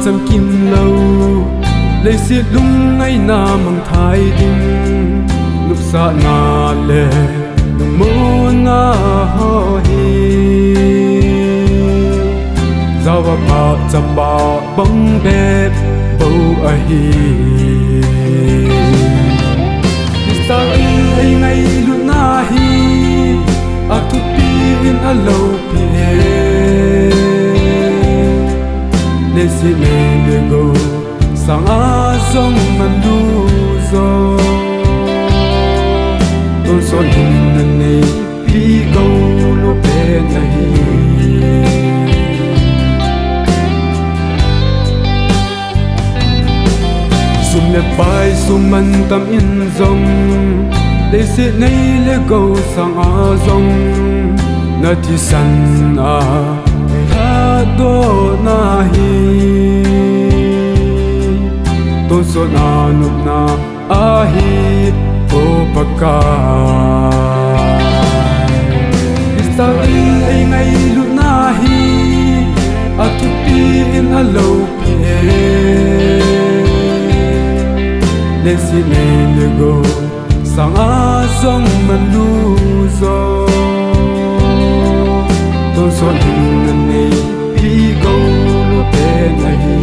chăm kim lâu lấy xiết lung ngay na mang thái đinh lúc xa na lệ đừng muốn na ho hi giao và pa chăm ba bóng đẹp bầu ai sa in ai ngay lúc na hi a tu pi in a lâu pi để xin để go sang a sông man lu zo tôi son hin na ne pi go lo pe na hi sum le pai sum man tam in zong để xin để go sang a sông na ti san a do na hi tôn so na nup na a hi o paka ista in ai ngai lu na hi a tu pi in a lo pi le si le go sang a song man lu zo tôn so in na pi go lo pe na hi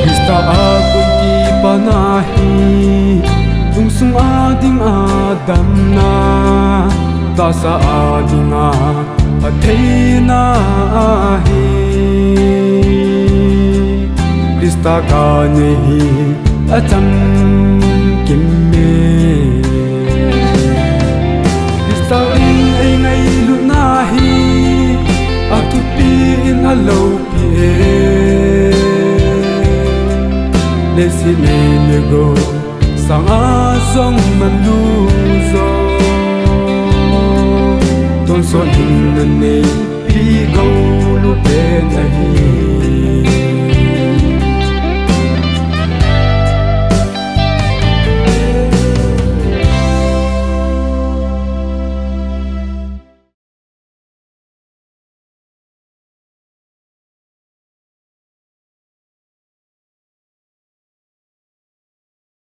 Krista a kun ki pa na hi tung sung a ding a dam na ta sa a ding a thế na hi Krista ka nehi acham kimme Krista in ai ngai lu na hi a tu pi in a lo pi le si le go sang a song man lu zo tôn son hin na ne pi go lo pe na hi